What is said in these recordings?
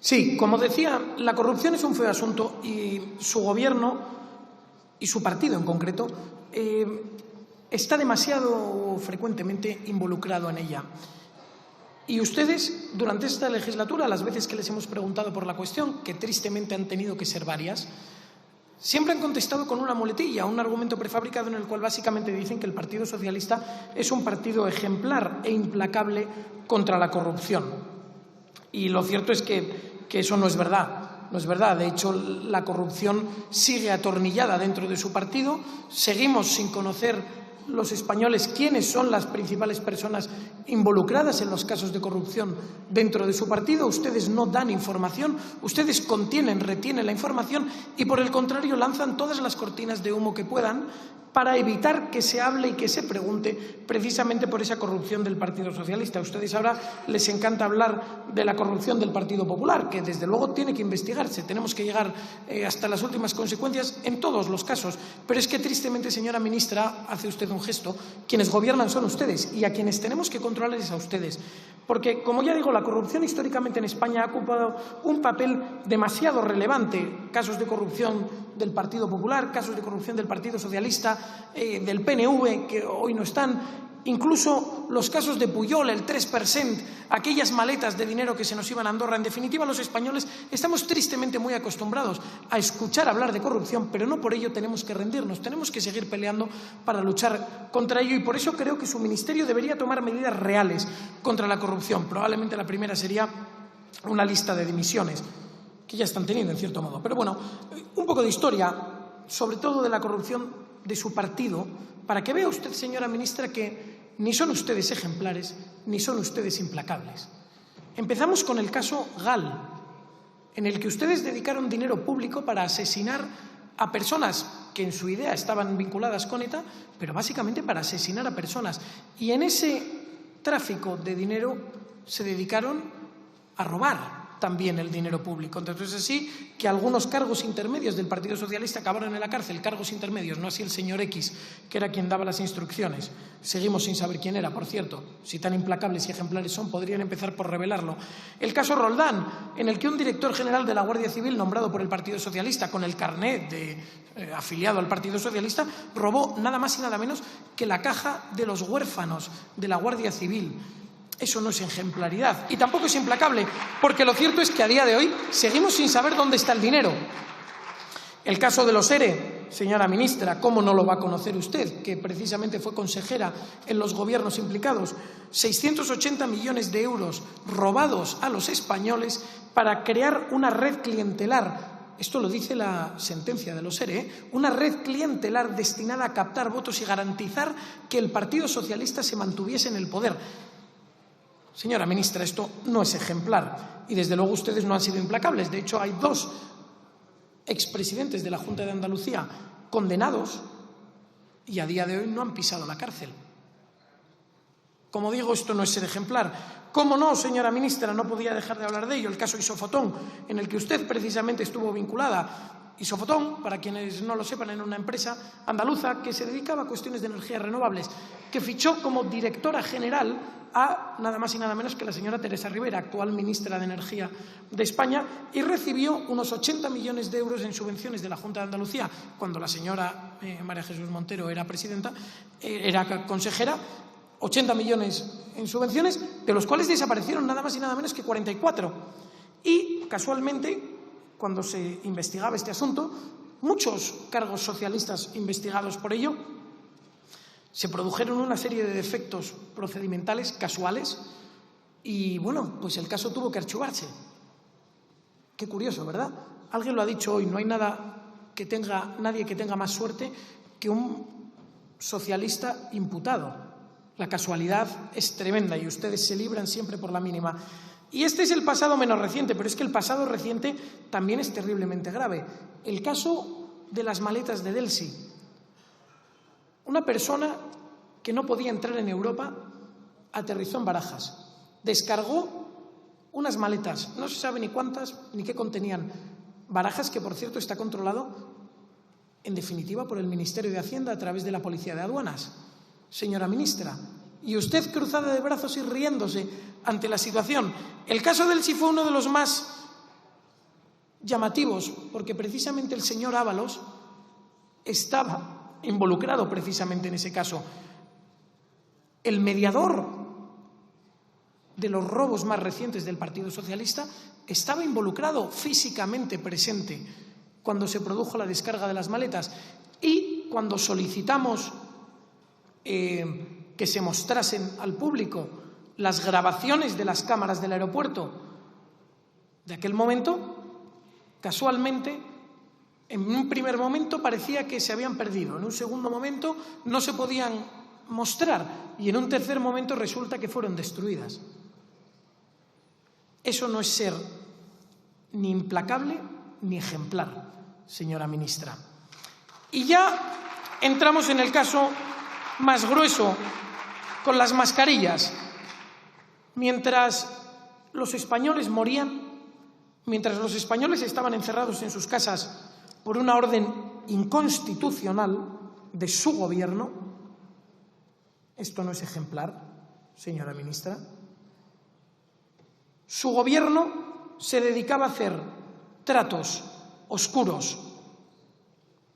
Sí, como decía, la corrupción es un feo asunto y su gobierno y su partido en concreto está demasiado frecuentemente involucrado en ella. Y ustedes, durante esta legislatura, las veces que les hemos preguntado por la cuestión, que tristemente han tenido que ser varias, siempre han contestado con una muletilla, un argumento prefabricado en el cual básicamente dicen que el Partido Socialista es un partido ejemplar e implacable contra la corrupción. Y lo cierto es que eso no es verdad. No es verdad. De hecho, la corrupción sigue atornillada dentro de su partido. Seguimos sin conocer los españoles quiénes son las principales personas involucradas en los casos de corrupción dentro de su partido. Ustedes no dan información, ustedes retienen la información y, por el contrario, lanzan todas las cortinas de humo que puedan para evitar que se hable y que se pregunte precisamente por esa corrupción del Partido Socialista. A ustedes ahora les encanta hablar de la corrupción del Partido Popular, que desde luego tiene que investigarse. Tenemos que llegar hasta las últimas consecuencias en todos los casos. Pero es que tristemente, señora ministra, hace usted un gesto. Quienes gobiernan son ustedes y a quienes tenemos que controlar es a ustedes. Porque, como ya digo, la corrupción históricamente en España ha ocupado un papel demasiado relevante. Casos de corrupción del Partido Popular, casos de corrupción del Partido Socialista, del PNV, que hoy no están. Incluso los casos de Pujol, el 3%, aquellas maletas de dinero que se nos iban a Andorra. En definitiva, los españoles estamos tristemente muy acostumbrados a escuchar hablar de corrupción, pero no por ello tenemos que rendirnos, tenemos que seguir peleando para luchar contra ello y por eso creo que su ministerio debería tomar medidas reales contra la corrupción. Probablemente la primera sería una lista de dimisiones, que ya están teniendo en cierto modo. Pero bueno, un poco de historia, sobre todo de la corrupción de su partido, para que vea usted, señora ministra, que ni son ustedes ejemplares ni son ustedes implacables. Empezamos con el caso Gal, en el que ustedes dedicaron dinero público para asesinar a personas que en su idea estaban vinculadas con ETA, pero básicamente para asesinar a personas. Y en ese tráfico de dinero se dedicaron a robar también el dinero público. Entonces es así que algunos cargos intermedios del Partido Socialista acabaron en la cárcel, cargos intermedios, no así el señor X, que era quien daba las instrucciones. Seguimos sin saber quién era, por cierto. Si tan implacables y ejemplares son, podrían empezar por revelarlo. El caso Roldán, en el que un director general de la Guardia Civil, nombrado por el Partido Socialista, con el carnet de afiliado al Partido Socialista, robó nada más y nada menos que la caja de los huérfanos de la Guardia Civil. Eso no es ejemplaridad y tampoco es implacable, porque lo cierto es que a día de hoy seguimos sin saber dónde está el dinero. El caso de los ERE, señora ministra, ¿cómo no lo va a conocer usted? Que precisamente fue consejera en los gobiernos implicados. 680 millones de euros robados a los españoles para crear una red clientelar. Esto lo dice la sentencia de los ERE, una red clientelar destinada a captar votos y garantizar que el Partido Socialista se mantuviese en el poder. Señora ministra, esto no es ejemplar y desde luego ustedes no han sido implacables. De hecho, hay 2 expresidentes de la Junta de Andalucía condenados y a día de hoy no han pisado la cárcel. Como digo, esto no es ser ejemplar. ¿Cómo no, señora ministra? No podía dejar de hablar de ello. El caso Isofotón, en el que usted precisamente estuvo vinculada. Isofotón, para quienes no lo sepan, era una empresa andaluza que se dedicaba a cuestiones de energías renovables, que fichó como directora general a nada más y nada menos que la señora Teresa Rivera, actual ministra de Energía de España, y recibió unos 80 millones de euros en subvenciones de la Junta de Andalucía cuando la señora María Jesús Montero era consejera. 80 millones en subvenciones, de los cuales desaparecieron nada más y nada menos que 44. Y, casualmente, cuando se investigaba este asunto, muchos cargos socialistas investigados por ello, se produjeron una serie de defectos procedimentales casuales y, bueno, pues el caso tuvo que archivarse. Qué curioso, ¿verdad? Alguien lo ha dicho hoy, no hay nadie que tenga más suerte que un socialista imputado. La casualidad es tremenda y ustedes se libran siempre por la mínima. Y este es el pasado menos reciente, pero es que el pasado reciente también es terriblemente grave. El caso de las maletas de Delsi. Una persona que no podía entrar en Europa aterrizó en Barajas. Descargó unas maletas, no se sabe ni cuántas ni qué contenían. Barajas, que por cierto está controlado en definitiva por el Ministerio de Hacienda a través de la Policía de Aduanas. Señora ministra, y usted cruzada de brazos y riéndose ante la situación. El caso Delsi fue uno de los más llamativos, porque precisamente el señor Ábalos estaba involucrado precisamente en ese caso. El mediador de los robos más recientes del Partido Socialista estaba involucrado, físicamente presente, cuando se produjo la descarga de las maletas. Y cuando solicitamos que se mostrasen al público las grabaciones de las cámaras del aeropuerto de aquel momento, casualmente, en un primer momento parecía que se habían perdido, en un segundo momento no se podían mostrar y en un tercer momento resulta que fueron destruidas. Eso no es ser ni implacable ni ejemplar, señora ministra. Y ya entramos en el caso más grueso, con las mascarillas. Mientras los españoles morían, mientras los españoles estaban encerrados en sus casas por una orden inconstitucional de su gobierno, ¿esto no es ejemplar, señora ministra? Su gobierno se dedicaba a hacer tratos oscuros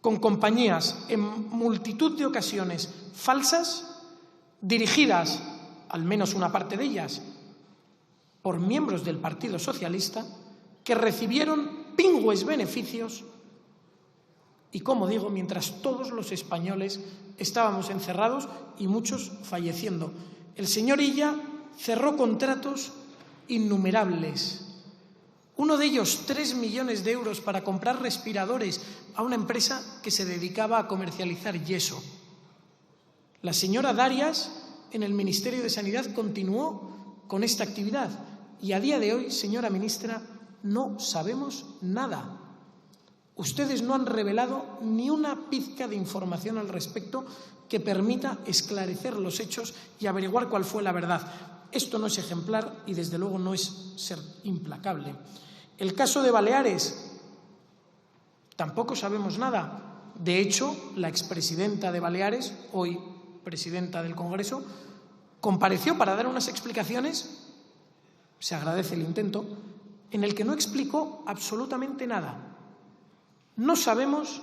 con compañías en multitud de ocasiones falsas, dirigidas, al menos una parte de ellas, por miembros del Partido Socialista, que recibieron pingües beneficios y, como digo, mientras todos los españoles estábamos encerrados y muchos falleciendo. El señor Illa cerró contratos innumerables. Uno de ellos, 3 millones de euros para comprar respiradores a una empresa que se dedicaba a comercializar yeso. La señora Darias, en el Ministerio de Sanidad, continuó con esta actividad y a día de hoy, señora ministra, no sabemos nada. Ustedes no han revelado ni una pizca de información al respecto que permita esclarecer los hechos y averiguar cuál fue la verdad. Esto no es ejemplar y, desde luego, no es ser implacable. El caso de Baleares, tampoco sabemos nada. De hecho, la expresidenta de Baleares, hoy presidenta del Congreso, compareció para dar unas explicaciones, se agradece el intento, en el que no explicó absolutamente nada. No sabemos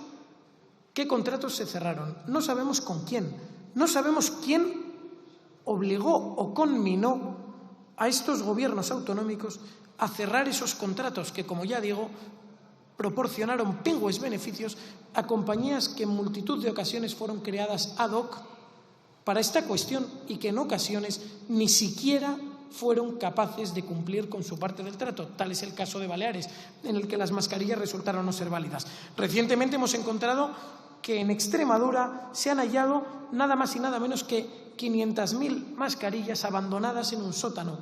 qué contratos se cerraron, no sabemos con quién, no sabemos quién obligó o conminó a estos gobiernos autonómicos a cerrar esos contratos que, como ya digo, proporcionaron pingües beneficios a compañías que en multitud de ocasiones fueron creadas ad hoc para esta cuestión y que en ocasiones ni siquiera fueron capaces de cumplir con su parte del trato. Tal es el caso de Baleares, en el que las mascarillas resultaron no ser válidas. Recientemente hemos encontrado que en Extremadura se han hallado nada más y nada menos que 500.000 mascarillas abandonadas en un sótano.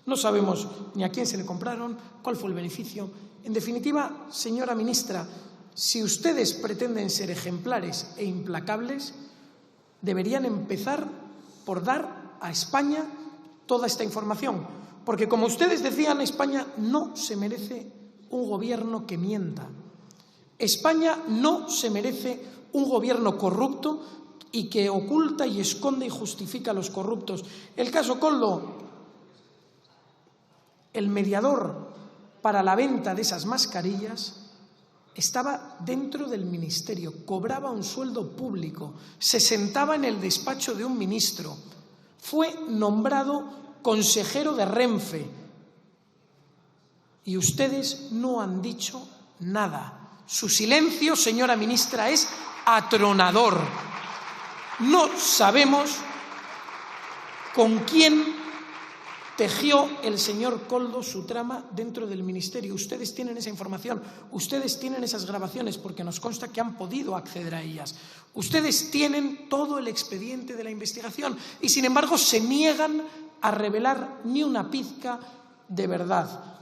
No sabemos ni a quién se le compraron, cuál fue el beneficio. En definitiva, señora ministra, si ustedes pretenden ser ejemplares e implacables, deberían empezar por dar a España toda esta información. Porque, como ustedes decían, España no se merece un gobierno que mienta. España no se merece un gobierno corrupto y que oculta y esconde y justifica a los corruptos. El caso Koldo, el mediador para la venta de esas mascarillas, estaba dentro del ministerio, cobraba un sueldo público, se sentaba en el despacho de un ministro, fue nombrado consejero de Renfe y ustedes no han dicho nada. Su silencio, señora ministra, es atronador. No sabemos con quién tejió el señor Koldo su trama dentro del ministerio. Ustedes tienen esa información, ustedes tienen esas grabaciones, porque nos consta que han podido acceder a ellas. Ustedes tienen todo el expediente de la investigación y, sin embargo, se niegan a revelar ni una pizca de verdad.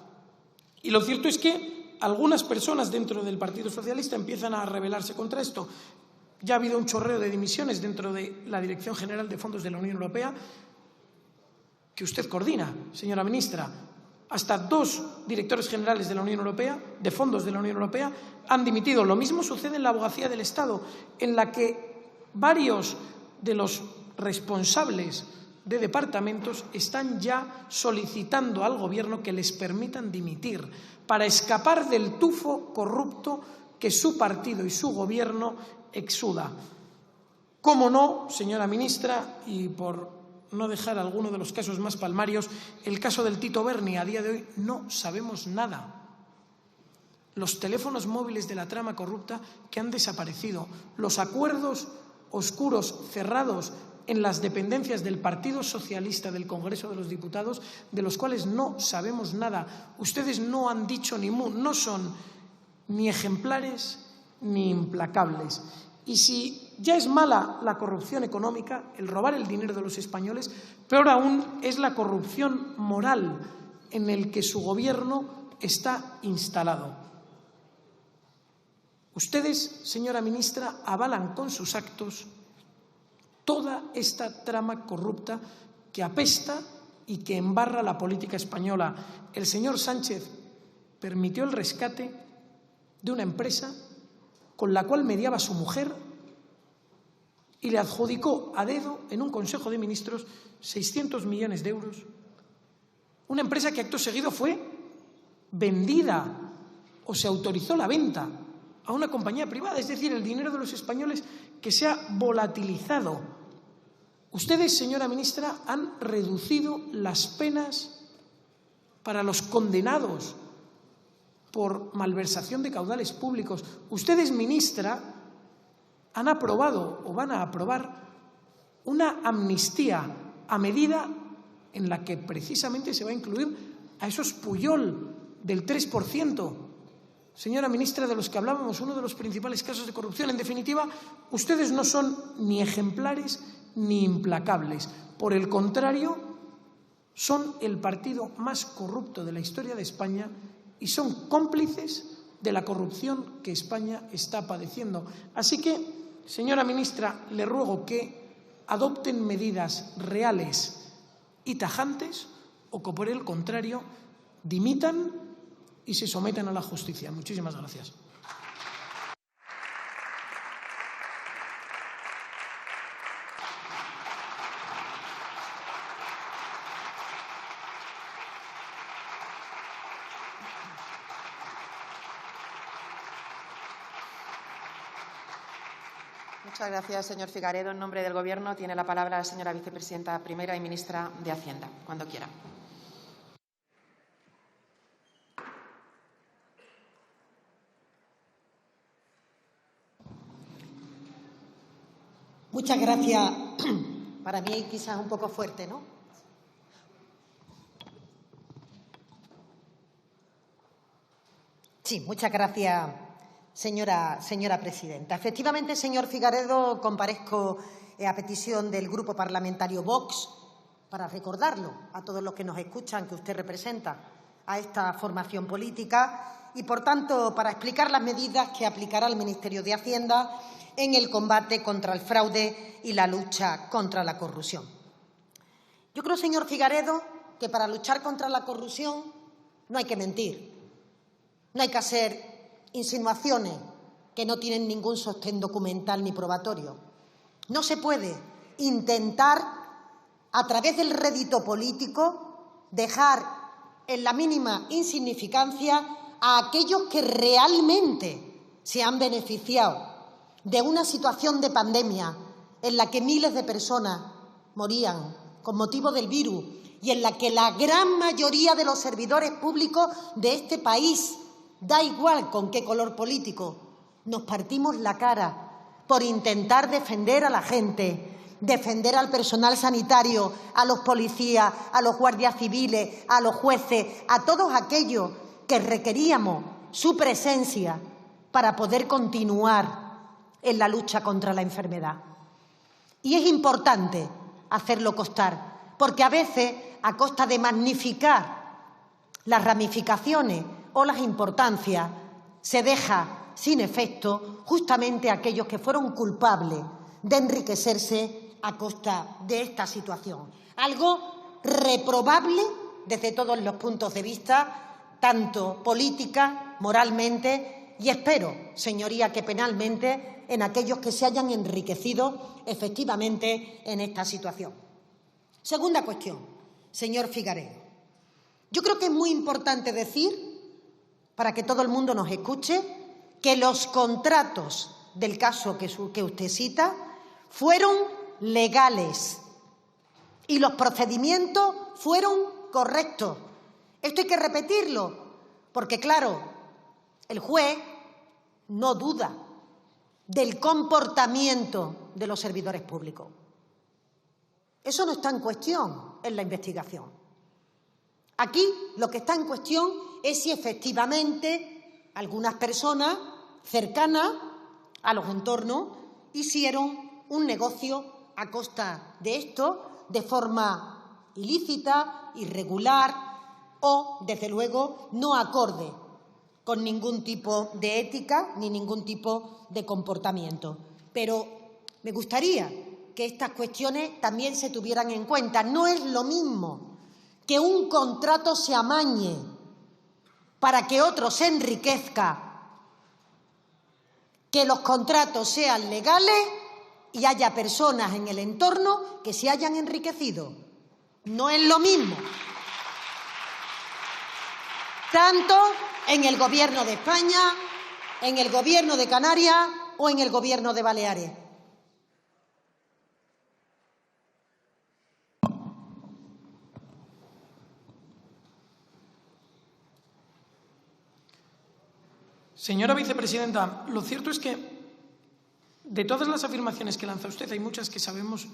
Y lo cierto es que algunas personas dentro del Partido Socialista empiezan a rebelarse contra esto. Ya ha habido un chorreo de dimisiones dentro de la Dirección General de Fondos de la Unión Europea, que usted coordina, señora ministra. Hasta 2 directores generales de la Unión Europea, de fondos de la Unión Europea, han dimitido. Lo mismo sucede en la Abogacía del Estado, en la que varios de los responsables de departamentos están ya solicitando al Gobierno que les permitan dimitir para escapar del tufo corrupto que su partido y su Gobierno exuda. Cómo no, señora ministra, y por no dejar alguno de los casos más palmarios, el caso del Tito Berni, a día de hoy no sabemos nada. Los teléfonos móviles de la trama corrupta que han desaparecido, los acuerdos oscuros cerrados en las dependencias del Partido Socialista del Congreso de los Diputados, de los cuales no sabemos nada. Ustedes no han dicho ni mu, no son ni ejemplares ni implacables. Y si ya es mala la corrupción económica, el robar el dinero de los españoles, peor aún es la corrupción moral en el que su Gobierno está instalado. Ustedes, señora ministra, avalan con sus actos toda esta trama corrupta que apesta y que embarra la política española. El señor Sánchez permitió el rescate de una empresa con la cual mediaba su mujer y le adjudicó a dedo en un Consejo de Ministros 600 millones de euros. Una empresa que acto seguido fue vendida o se autorizó la venta a una compañía privada, es decir, el dinero de los españoles que se ha volatilizado. Ustedes, señora ministra, han reducido las penas para los condenados por malversación de caudales públicos. Ustedes, ministra, han aprobado o van a aprobar una amnistía a medida en la que precisamente se va a incluir a esos Pujol del 3%. Señora ministra, de los que hablábamos, uno de los principales casos de corrupción. En definitiva, ustedes no son ni ejemplares ni implacables. Por el contrario, son el partido más corrupto de la historia de España y son cómplices de la corrupción que España está padeciendo. Así que, señora ministra, le ruego que adopten medidas reales y tajantes o que, por el contrario, dimitan y se sometan a la justicia. Muchísimas gracias. Muchas gracias, señor Figaredo. En nombre del Gobierno tiene la palabra la señora vicepresidenta primera y ministra de Hacienda, cuando quiera. Muchas gracias. Para mí quizás un poco fuerte, ¿no? Sí, muchas gracias, señora presidenta. Efectivamente, señor Figaredo, comparezco a petición del Grupo Parlamentario Vox para recordarlo a todos los que nos escuchan que usted representa a esta formación política y, por tanto, para explicar las medidas que aplicará el Ministerio de Hacienda en el combate contra el fraude y la lucha contra la corrupción. Yo creo, señor Figaredo, que para luchar contra la corrupción no hay que mentir, no hay que hacer insinuaciones que no tienen ningún sostén documental ni probatorio. No se puede intentar, a través del rédito político, dejar en la mínima insignificancia a aquellos que realmente se han beneficiado de una situación de pandemia en la que miles de personas morían con motivo del virus y en la que la gran mayoría de los servidores públicos de este país, da igual con qué color político, nos partimos la cara por intentar defender a la gente, defender al personal sanitario, a los policías, a los guardias civiles, a los jueces, a todos aquellos que requeríamos su presencia para poder continuar en la lucha contra la enfermedad. Y es importante hacerlo constar, porque a veces, a costa de magnificar las ramificaciones o las importancias, se deja sin efecto justamente a aquellos que fueron culpables de enriquecerse a costa de esta situación. Algo reprobable desde todos los puntos de vista, tanto política, moralmente y espero, señoría, que penalmente en aquellos que se hayan enriquecido efectivamente en esta situación. Segunda cuestión, señor Figaredo. Yo creo que es muy importante decir, para que todo el mundo nos escuche, que los contratos del caso que usted cita fueron legales y los procedimientos fueron correctos. Esto hay que repetirlo, porque, claro, el juez no duda del comportamiento de los servidores públicos. Eso no está en cuestión en la investigación. Aquí lo que está en cuestión es si efectivamente algunas personas cercanas a los entornos hicieron un negocio a costa de esto de forma ilícita, irregular o, desde luego, no acorde con ningún tipo de ética ni ningún tipo de comportamiento. Pero me gustaría que estas cuestiones también se tuvieran en cuenta. No es lo mismo que un contrato se amañe para que otro se enriquezca, que los contratos sean legales y haya personas en el entorno que se hayan enriquecido. No es lo mismo. Tanto en el Gobierno de España, en el Gobierno de Canarias o en el Gobierno de Baleares. Señora vicepresidenta, lo cierto es que de todas las afirmaciones que lanza usted hay muchas que sabemos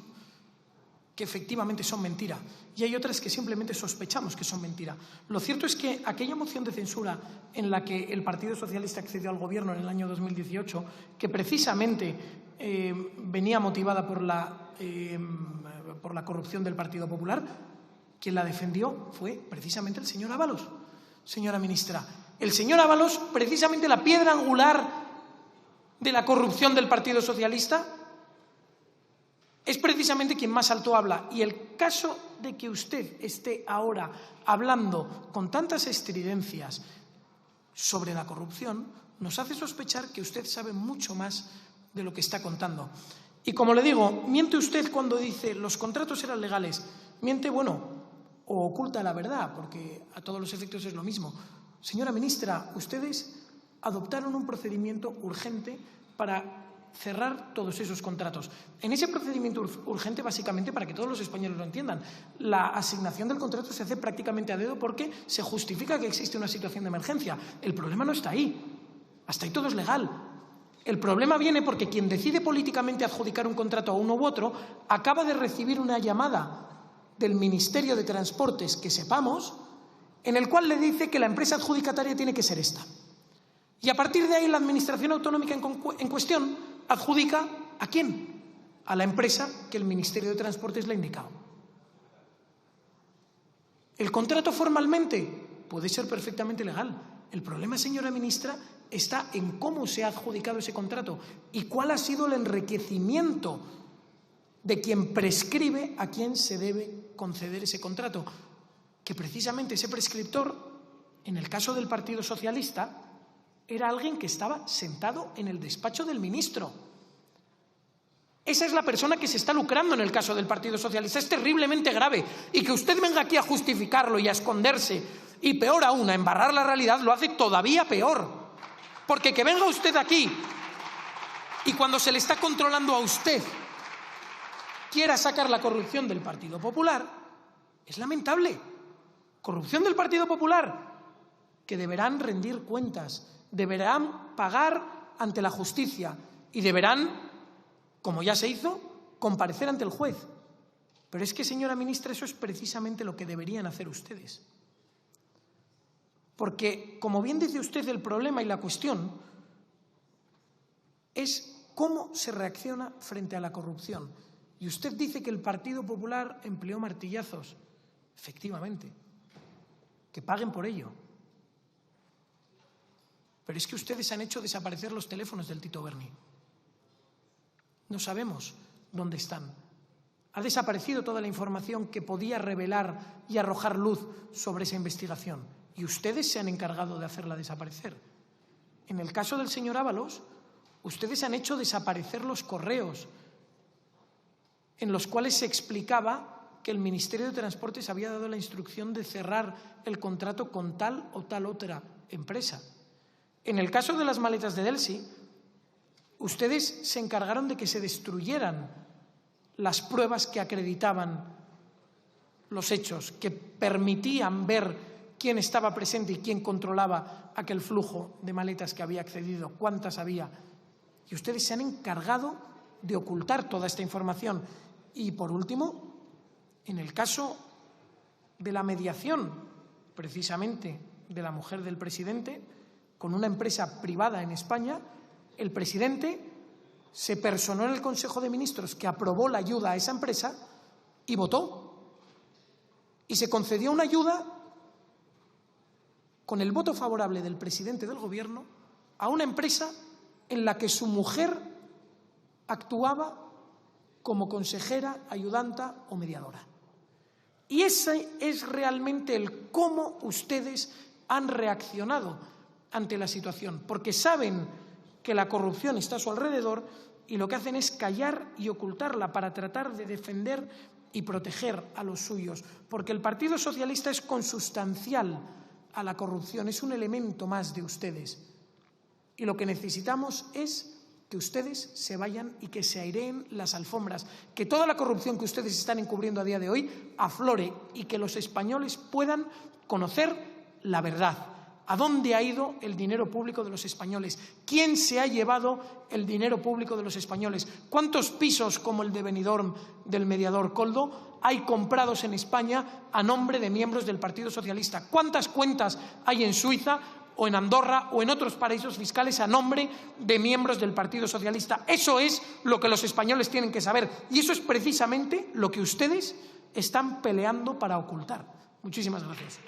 que efectivamente son mentira y hay otras que simplemente sospechamos que son mentira. Lo cierto es que aquella moción de censura en la que el Partido Socialista accedió al Gobierno en el año 2018, que precisamente venía motivada por la corrupción del Partido Popular, quien la defendió fue precisamente el señor Ábalos. Señora ministra, el señor Ábalos, precisamente la piedra angular de la corrupción del Partido Socialista, es precisamente quien más alto habla. Y el caso de que usted esté ahora hablando con tantas estridencias sobre la corrupción nos hace sospechar que usted sabe mucho más de lo que está contando. Y como le digo, miente usted cuando dice los contratos eran legales. Miente, bueno, o oculta la verdad, porque a todos los efectos es lo mismo. Señora ministra, ustedes adoptaron un procedimiento urgente para cerrar todos esos contratos. En ese procedimiento urgente, básicamente, para que todos los españoles lo entiendan, la asignación del contrato se hace prácticamente a dedo porque se justifica que existe una situación de emergencia. El problema no está ahí. Hasta ahí todo es legal. El problema viene porque quien decide políticamente adjudicar un contrato a uno u otro acaba de recibir una llamada del Ministerio de Transportes, que sepamos, en el cual le dice que la empresa adjudicataria tiene que ser esta. Y a partir de ahí la Administración Autonómica en cuestión adjudica ¿a quién? A la empresa que el Ministerio de Transportes le ha indicado. El contrato formalmente puede ser perfectamente legal. El problema, señora ministra, está en cómo se ha adjudicado ese contrato y cuál ha sido el enriquecimiento de quien prescribe a quién se debe conceder ese contrato. Que precisamente ese prescriptor, en el caso del Partido Socialista, era alguien que estaba sentado en el despacho del ministro. Esa es la persona que se está lucrando en el caso del Partido Socialista. Es terriblemente grave. Y que usted venga aquí a justificarlo y a esconderse, y peor aún, a embarrar la realidad, lo hace todavía peor. Porque que venga usted aquí y cuando se le está controlando a usted quiera sacar la corrupción del Partido Popular, es lamentable. Corrupción del Partido Popular, que deberán rendir cuentas, deberán pagar ante la justicia y deberán, como ya se hizo, comparecer ante el juez. Pero es que, señora ministra, eso es precisamente lo que deberían hacer ustedes. Porque, como bien dice usted, el problema y la cuestión es cómo se reacciona frente a la corrupción. Y usted dice que el Partido Popular empleó martillazos. Efectivamente, que paguen por ello. Pero es que ustedes han hecho desaparecer los teléfonos del Tito Berni. No sabemos dónde están. Ha desaparecido toda la información que podía revelar y arrojar luz sobre esa investigación. Y ustedes se han encargado de hacerla desaparecer. En el caso del señor Ábalos, ustedes han hecho desaparecer los correos en los cuales se explicaba que el Ministerio de Transportes había dado la instrucción de cerrar el contrato con tal o tal otra empresa. En el caso de las maletas de Delsi, ustedes se encargaron de que se destruyeran las pruebas que acreditaban los hechos, que permitían ver quién estaba presente y quién controlaba aquel flujo de maletas que había accedido, cuántas había. Y ustedes se han encargado de ocultar toda esta información. Y, por último, en el caso de la mediación, precisamente, de la mujer del presidente, con una empresa privada en España, el presidente se personó en el Consejo de Ministros que aprobó la ayuda a esa empresa y votó. Y se concedió una ayuda con el voto favorable del presidente del Gobierno a una empresa en la que su mujer actuaba como consejera, ayudanta o mediadora. Y ese es realmente el cómo ustedes han reaccionado ante la situación, porque saben que la corrupción está a su alrededor y lo que hacen es callar y ocultarla para tratar de defender y proteger a los suyos, porque el Partido Socialista es consustancial a la corrupción, es un elemento más de ustedes. Y lo que necesitamos es que ustedes se vayan y que se aireen las alfombras, que toda la corrupción que ustedes están encubriendo a día de hoy aflore y que los españoles puedan conocer la verdad. ¿A dónde ha ido el dinero público de los españoles? ¿Quién se ha llevado el dinero público de los españoles? ¿Cuántos pisos como el de Benidorm del mediador Koldo hay comprados en España a nombre de miembros del Partido Socialista? ¿Cuántas cuentas hay en Suiza o en Andorra o en otros paraísos fiscales a nombre de miembros del Partido Socialista? Eso es lo que los españoles tienen que saber y eso es precisamente lo que ustedes están peleando para ocultar. Muchísimas gracias.